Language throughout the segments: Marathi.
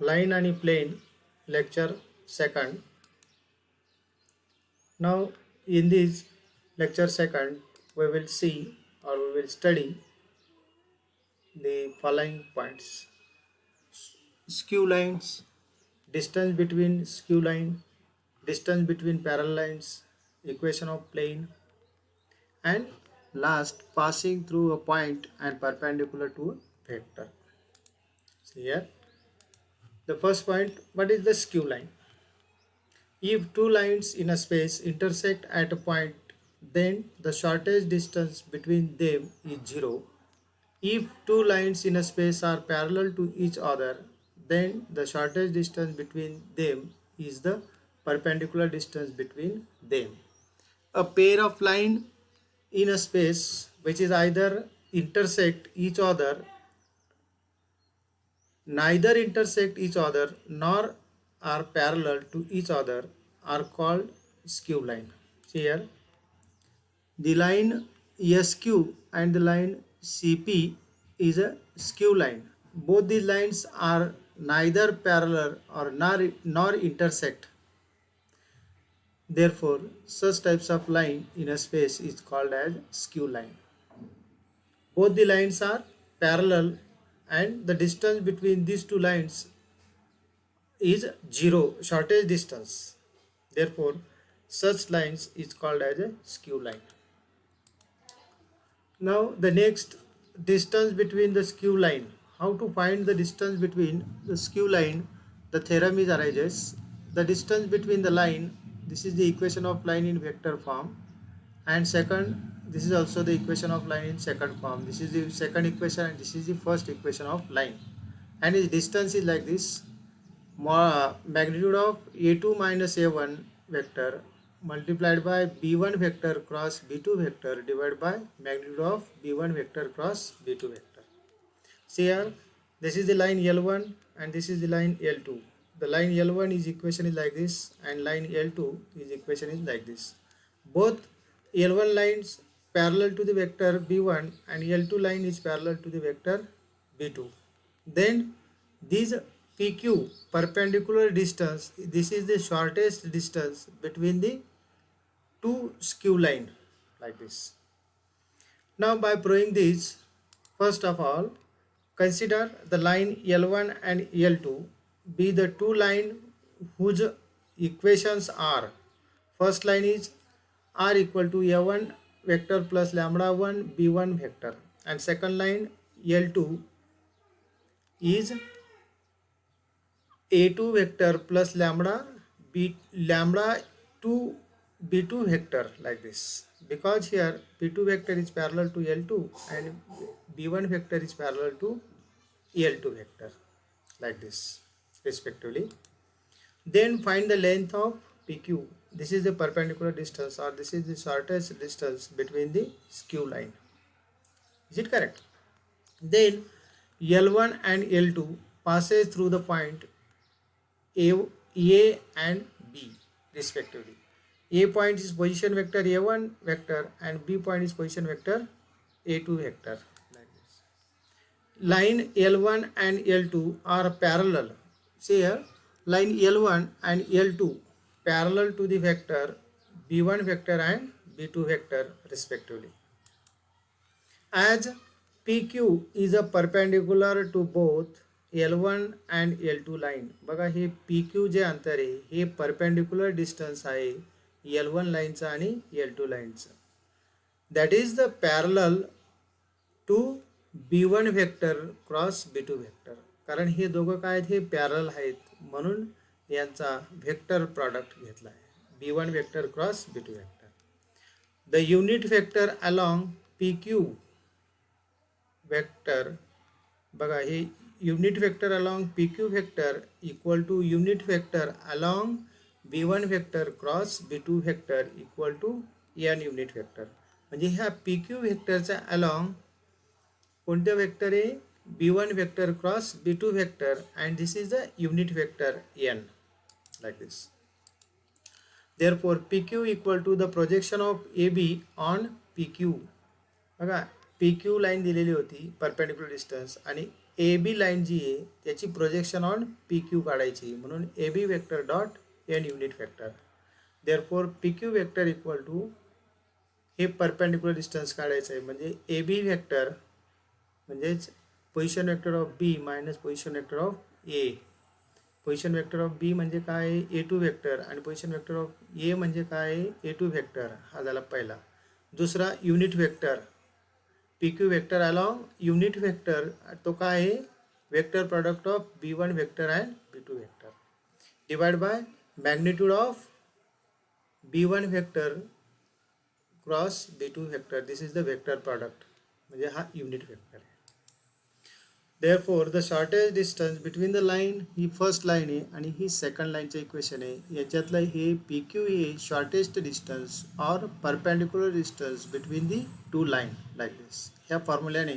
Line and plane lecture second. Now in this lecture second we will see or we will study the following points: skew lines, distance between skew line, distance between parallel lines, equation of plane, and last passing through a point and perpendicular to a vector. So here the first point, what is the skew line? If two lines in a space intersect at a point, then the shortest distance between them is 0. If two lines in a space are parallel to each other, then the shortest distance between them is the perpendicular distance between them. A pair of lines in a space which is either intersect each other, neither intersect each other nor are parallel to each other are called skew line. See here, the line SQ and the line CP is a skew line. Both these lines are neither parallel or nor intersect. Therefore, such types of line in a space is called as skew line. Both the lines are parallel and the distance between these two lines is 0, shortest distance. Therefore, such lines is called as a skew line. Now the next, distance between the skew line. How to find the distance between the skew line? The theorem is arises. The distance between the line, this is the equation of line in vector form, and second, this is also the equation of line in second form. This is the second equation and this is the first equation of line, and its distance is like this: magnitude of a2 minus a1 vector multiplied by b1 vector cross b2 vector divided by magnitude of b1 vector cross b2 vector. See here, this is the line L1 and this is the line L2. The line L1 is equation is like this and line L2 is equation is like this. Both L1 lines parallel to the vector b1 and L2 line is parallel to the vector b2. Then these PQ perpendicular distance, this is the shortest distance between the two skew line like this. Now by proving this, first of all, consider the line L1 and L2 be the two line whose equations are, first line is r equal to a1 vector plus lambda 1 b1 vector, and second line L2 is a2 vector plus lambda 2 b2 vector like this, because here b2 vector is parallel to L2 and b1 vector is parallel to L2 vector like this respectively. Then find the length of PQ. This is the perpendicular distance or this is the shortest distance between the skew line. Is it correct? Then L1 and L2 passes through the point A and B respectively. A point is position vector A1 vector and B point is position vector A2 vector like this. Line L1 and L2 are parallel. See here, line L1 and L2 parallel to the vector B1 vector and B2 vector respectively. As PQ is a perpendicular to both L1 and L2 line. बघा हे PQ जे अंतर आहे हे perpendicular distance आहे L1 लाईनचा आणि L2 लाईनचा. That is the parallel to B1 vector cross B2 vector. कारण हे दोघं काय आहेत, हे पॅरल आहेत म्हणून यांचा व्हेक्टर प्रॉडक्ट घेतला आहे, B1 vector cross B2 vector. The unit vector along PQ vector, बघा हे unit vector along PQ vector equal to unit vector along B1 vector cross B2 vector equal to n unit vector. म्हणजे ह्या PQ व्हेक्टरचा along कोणत्या वेक्टर आहे, B1 vector cross B2 vector, and this is the unit vector n like this. Therefore PQ equal to the projection of AB on PQ. बघा PQ लाईन दिलेली होती perpendicular distance आणि ए बी लाईन जी आहे त्याची प्रोजेक्शन ऑन पी क्यू काढायची, म्हणून A B vector dot N unit vector. Therefore P Q vector equal to हे परपेंडिक्युलर डिस्टन्स काढायचं आहे, म्हणजे ए बी वेक्टर म्हणजेच position vector of B minus position vector of A. Position vector of B म्हणजे काय आहे ए टू वेक्टर, आणि पोझिशन वेक्टर ऑफ ए म्हणजे काय आहे ए टू वेक्टर. हा झाला पहिला. दुसरा unit vector P Q vector along unit vector, तो काय आहे vector product of B one vector and B two vector divide by magnitude of B one vector cross B two vector. This is the vector product, म्हणजे हा युनिट वेक्टर आहे. Therefore the shortage distance between the line, ही फर्स्ट लाईन आहे आणि ही सेकंड लाईनचं इक्वेशन आहे. याच्यातलं हे पी क्यू हे shortest distance or perpendicular distance between the two line like this. ह्या फॉर्म्युल्याने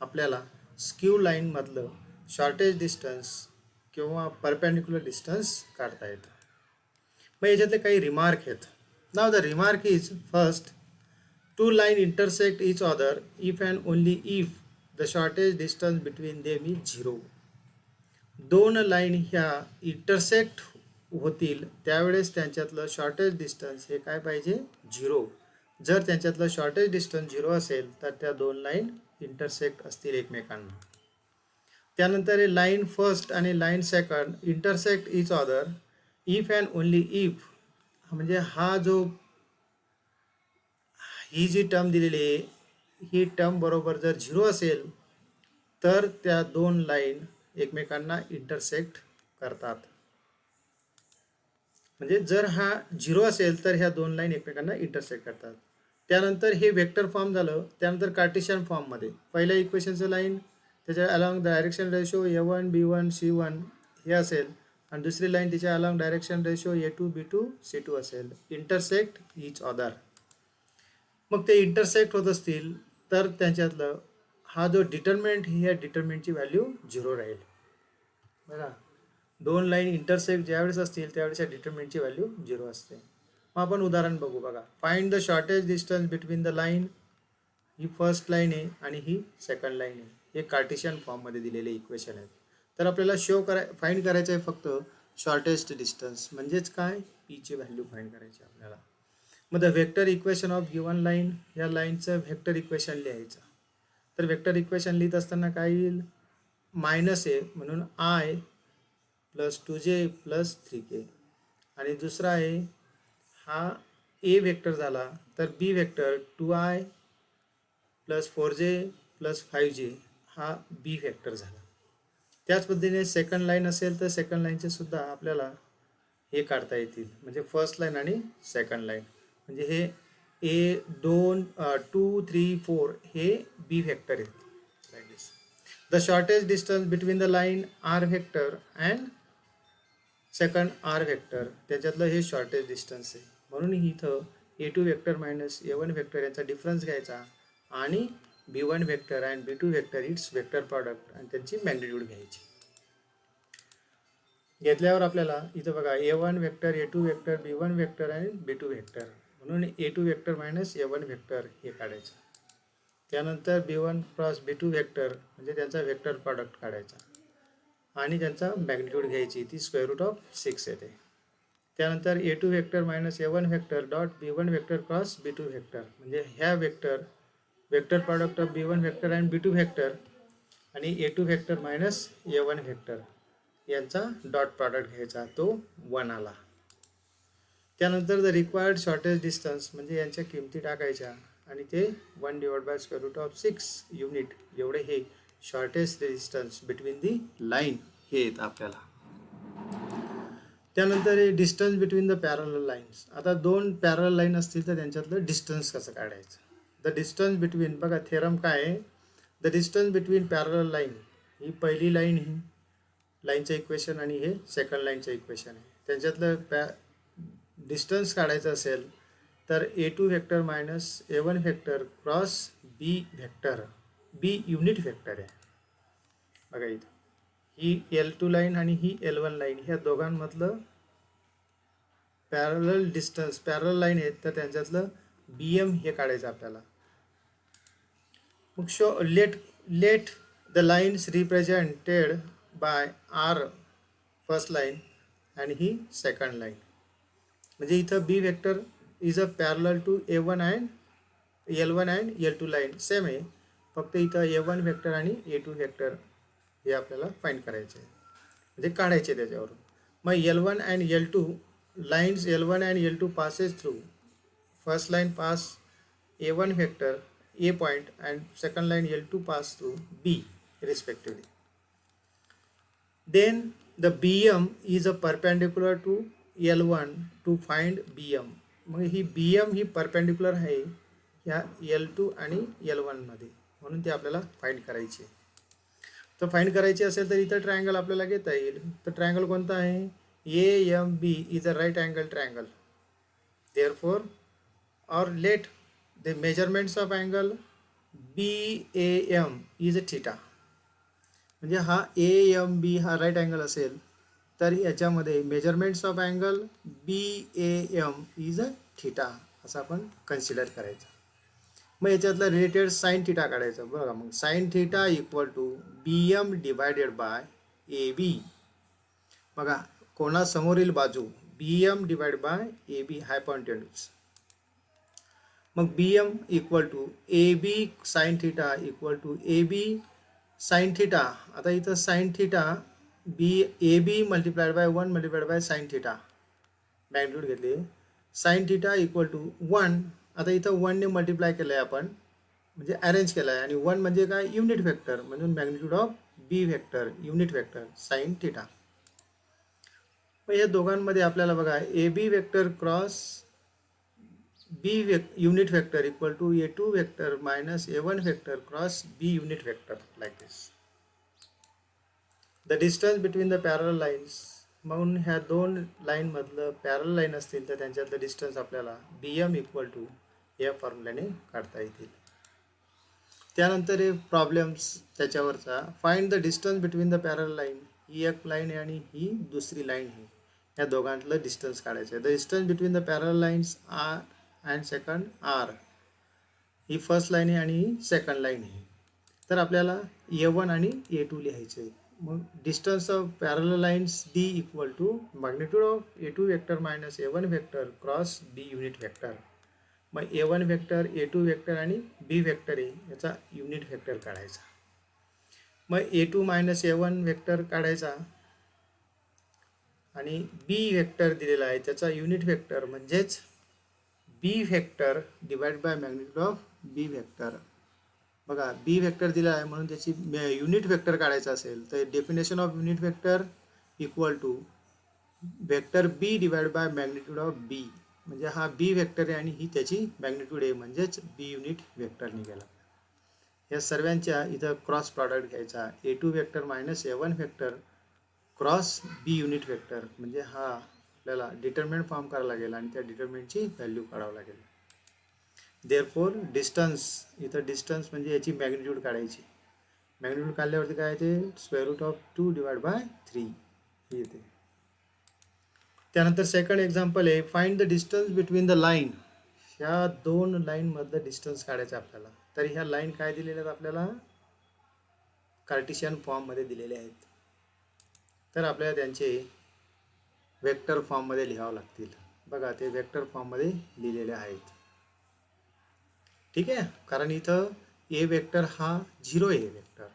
आपल्याला स्क्यू लाईनमधलं शॉर्टेज डिस्टन्स किंवा परपेंडिक्युलर डिस्टन्स काढता येतं. मग याच्यातले काही रिमार्क आहेत. Now the remark is first, two line intersect each other if and only if the shortage distance between them is 0. दोन लाईन ह्या इंटरसेक्ट होतील त्यावेळेस त्यांच्यातलं शॉर्टेज डिस्टन्स हे काय पाहिजे 0. जर त्यांच्यातलं शॉर्टेज डिस्टन्स 0 असेल तर त्या दोन लाईन इंटरसेक्ट असतील एकमेकांना. त्यानंतर हे लाईन फर्स्ट आणि line second intersect each other if and only if, म्हणजे हा जो ही जी टर्म दिलेली आहे ही टर्म बरोबर जर 0 असेल तर त्या दोन लाईन एकमेकांना इंटरसेक्ट करतात. म्हणजे जर हा 0 असेल तर ह्या दोन लाईन एकमेकांना इंटरसेक्ट करतात. त्यानंतर हे वेक्टर फॉर्म झालं. त्यानंतर कार्टेशियन फॉर्ममध्ये पहिल्या इक्वेशनचं लाईन त्याच्या along direction ratio A1 B1 C1 हे असेल, आणि दुसरी लाईन तिच्या along direction ratio A2 B2 C2 असेल. Intersect each other. मग ते इंटरसेक्ट होत असतील तर त्यांच्यातलं हा जो डिटर्मिनंट ही या डिटर्मिनंटची व्हॅल्यू 0 राहील. बघा, दोन लाईन इंटरसेक्ट ज्यावेळेस असतील त्यावेळेस या डिटर्मिनंटची व्हॅल्यू 0 असते. मग आपण उदाहरण बघू. बघा, find the shortage distance between the line, ही फर्स्ट लाईन आहे आणि ही सेकंड लाईन आहे. हे कार्टेशियन फॉर्ममध्ये दिलेले इक्वेशन आहेत. तर आपल्याला फाइंड करायचं आहे फक्त शॉर्टेस्ट डिस्टन्स, म्हणजेच काय पीची व्हॅल्यू फाइंड करायची आपल्याला. मग the vector equation of given line, या लाईनचं वेक्टर इक्वेशन लिहायचं. तर वेक्टर इक्वेशन लिहित असताना काय येईल मायनस आहे म्हणून I plus 2j plus 3k, आणि दुसरा आहे हा ए वेक्टर झाला तर बी vector 2i plus 4j plus 5j हा बी वेक्टर झाला. त्याच पद्धतीने सेकंड लाईन असेल तर सेकंड लाईनचे सुद्धा आपल्याला हे काढता येतील, म्हणजे फर्स्ट लाईन आणि सेकंड लाईन. म्हणजे हे A2 2 3 4 हे बी वेक्टर आहेत like this. The shortage distance between the line R vector and second R vector, त्याच्यातलं हे शॉर्टेज डिस्टन्स आहे. म्हणून इथं A2 vector minus A1 vector याचा डिफरन्स घ्यायचा आणि B1 vector and B2 vector its vector product आणि त्यांची मॅग्निट्यूड घ्यायची. घेतल्यावर आपल्याला इथं बघा A1 vector A2 vector B1 vector आणि B2 वेक्टर, म्हणून A2 vector minus A1 vector हे काढायचं. त्यानंतर B1 क्रॉस B2 वेक्टर म्हणजे त्यांचा वेक्टर प्रॉडक्ट काढायचा आणि त्यांचा मॅग्निट्यूड घ्यायची, ती स्क्वेअर रूट ऑफ 6 येते. त्यानंतर A2 vector minus A1 vector dot B1 vector cross B2 vector, म्हणजे ह्या vector product of B1 vector and B2 vector आणि A2 vector minus A1 vector यांचा डॉट प्रॉडक्ट घ्यायचा, तो 1 आला. त्यानंतर द रिक्वायर्ड शॉर्टेज डिस्टन्स म्हणजे यांच्या किमती टाकायच्या आणि ते 1 divide by square root of 6 unit एवढे हे shortage distance between the line हे येतं आपल्याला. त्यानंतर हे distance between the parallel lines. आता दोन पॅरलल लाईन असतील तर त्यांच्यातलं डिस्टन्स कसं काढायचं. द डिस्टन्स बिटवीन, बघा थेरम काय आहे, the distance between parallel line, ही पहिली लाईन ही लाईनचं इक्वेशन आणि हे सेकंड लाईनचं इक्वेशन आहे. त्यांच्यातलं डिस्टन्स काढायचं असेल तर A2 vector minus A1 vector cross B vector, B unit vector आहे. बघा इथं ही L2 लाईन आणि ही L1 लाईन, ह्या दोघांमधलं पॅरलल डिस्टन्स, पॅरलल लाईन आहेत तर त्यांच्यातलं BM हे काढायचं आपल्याला. मग let the lines represented by R first line and ही second line. म्हणजे इथं B vector is a parallel to A1 and L1 and L2 line same आहे, फक्त इथं A1 वेक्टर आणि A2 वेक्टर हे आपल्याला फाइंड करायचे आहे, म्हणजे काढायचे त्याच्यावरून. मग L1 and L2 lines L1 and L2 passes through. First line pass A1 vector A point and second line L2 pass through B respectively. Then the BM is a perpendicular to L1 to find BM. मग ही BM ही perpendicular आहे या L2 आणि L1 मध्ये, म्हणून ते आपल्याला फाइंड करायची आहे. तर फाइंड करायची असेल तर इथं ट्रायंगल आपल्याला घेता येईल. तर ट्रायंगल कोणता आहे? AMB is a right angle triangle. Therefore, or let the measurements of angle BAM is a theta. म्हणजे हा AMB हा राईट अँगल असेल तर याच्यामध्ये measurements of angle BAM is a theta असं आपण कन्सिडर करायचं. मग याच्यातला रिलेटेड साइन थिटा काढायचा. बघा मग sine theta equal to BM divided by AB. बघा कोणासमोरील बाजू BM divide by AB hypotenuse. मग BM equal to AB sine theta equal to AB sine theta. आता इथं sine theta AB multiplied by 1 multiplied by sine theta magnitude घेतली. Sine theta equal to 1. आता इथं 1 ने मल्टिप्लाय केलं आहे आपण, म्हणजे अरेंज केलं आहे, आणि 1 म्हणजे काय? युनिट वेक्टर, म्हणून magnitude of B vector unit vector sine theta. मग या दोघांमध्ये आपल्याला बघा AB vector cross B unit vector equal to A2 vector minus A1 vector cross B unit vector like this. The distance between the parallel lines. म्हणून ह्या दोन लाईन मधलं पॅरल लाईन असतील तर त्यांच्यातलं डिस्टन्स आपल्याला BM इक्वल टू या फॉर्म्युल्याने काढता येतील. त्यानंतर हे प्रॉब्लेम्स त्याच्यावरचा find the distance between the parallel line. ही एक लाईन आहे आणि ही दुसरी लाईन आहे, या दोघांतलं डिस्टन्स काढायचं आहे. The distance between the parallel lines R and second R. ही फर्स्ट लाईन आहे आणि ही सेकंड लाईन आहे. तर आपल्याला A1 आणि A2 लिहायचे आहे. मग distance of parallel lines D equal to magnitude of A2 vector minus A1 vector cross B unit vector. मग A1 वेक्टर A2 वेक्टर आणि B वेक्टर आहे याचा युनिट वेक्टर काढायचा. मग A2 मायनस A1 वेक्टर काढायचा आणि B वेक्टर दिलेला आहे त्याचा युनिट वेक्टर म्हणजेच B vector divide by magnitude of B vector. बघा B वेक्टर दिला आहे म्हणून त्याची युनिट वेक्टर काढायचा असेल तर definition of unit vector equal to vector B divide by magnitude of B. म्हणजे हा B वेक्टर आहे आणि ही त्याची मॅग्निट्यूड आहे, म्हणजेच B युनिट वेक्टर निघाला. या सर्वांच्या इथं क्रॉस प्रॉडक्ट घ्यायचा. A2 vector minus A1 vector cross B unit vector, म्हणजे हा आपल्याला डिटर्मिनंट फॉर्म करावं लागेल आणि त्या डिटर्मिनंटची व्हॅल्यू काढावं लागेल. देअरफॉर डिस्टन्स, इथं डिस्टन्स म्हणजे याची मॅग्निट्यूड काढायची. मॅग्निट्यूड काढल्यावरती काय येते? Square root of 2 divide by 3 हे येते. त्यानंतर सेकंड एक्झाम्पल आहे find the distance between the line. ह्या दोन लाईनमधलं डिस्टन्स काढायचं आपल्याला. तर ह्या लाईन काय दिलेल्या आहेत आपल्याला? कार्टेशियन फॉर्ममध्ये दिलेले आहेत. तर आपल्याला त्यांचे वेक्टर फॉर्ममध्ये लिहावं लागतील. बघा ते वेक्टर फॉर्ममध्ये लिहिलेले आहेत. ठीक आहे, कारण इथं A वेक्टर हा 0 आहे वेक्टर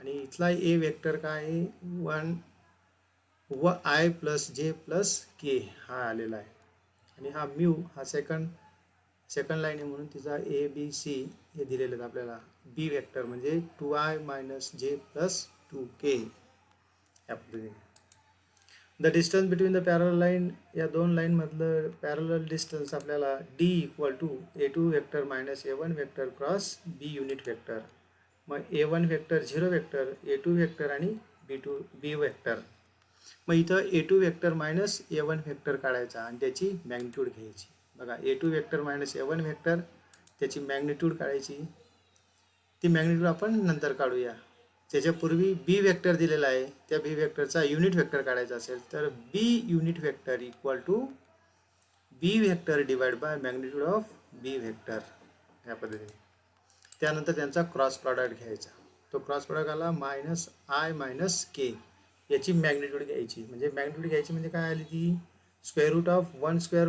आणि इथला A वेक्टर काय आहे? 1 व I plus J plus K हा आलेला आहे आणि हा म्यू हा सेकंड लाईन आहे म्हणून तिचा ABC हे दिलेलं आहे आपल्याला. B वेक्टर म्हणजे 2I minus J plus 2K या पद्धतीने. The distance between the parallel line, या दोन लाईन मधलं पॅरल डिस्टन्स आपल्याला D equal to A2 vector minus A1 vector cross B unit vector. मग A1 vector 0 vector, A2 vector आणि B वेक्टर. मग इथं A2 vector minus A1 vector काढायचा आणि त्याची मॅग्निट्यूड घ्यायची. बघा A2 vector minus A1 vector त्याची मॅग्निट्यूड काढायची. ती मॅग्निट्यूड आपण नंतर काढूया. त्याच्यापूर्वी B वेक्टर दिलेला आहे, त्या B वेक्टरचा युनिट वेक्टर काढायचा असेल तर B unit vector equal to B vector divide by magnitude of B vector या पद्धतीने. त्यानंतर त्यांचा क्रॉस प्रॉडक्ट घ्यायचा. तो क्रॉस प्रॉडक्ट आला मायनस आय मायनस के. याची मॅग्निट्यूड घ्यायची. म्हणजे मॅग्निट्यूड घ्यायची म्हणजे काय आली ती square root of 1 square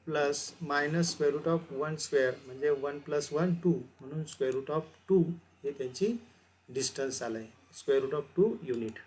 plus minus square root of 1 square म्हणजे 1 प्लस 1 2 म्हणून स्क्वेअर रूट ऑफ 2 हे त्यांची डिस्टन्स आलं आहे. Square root of 2 unit.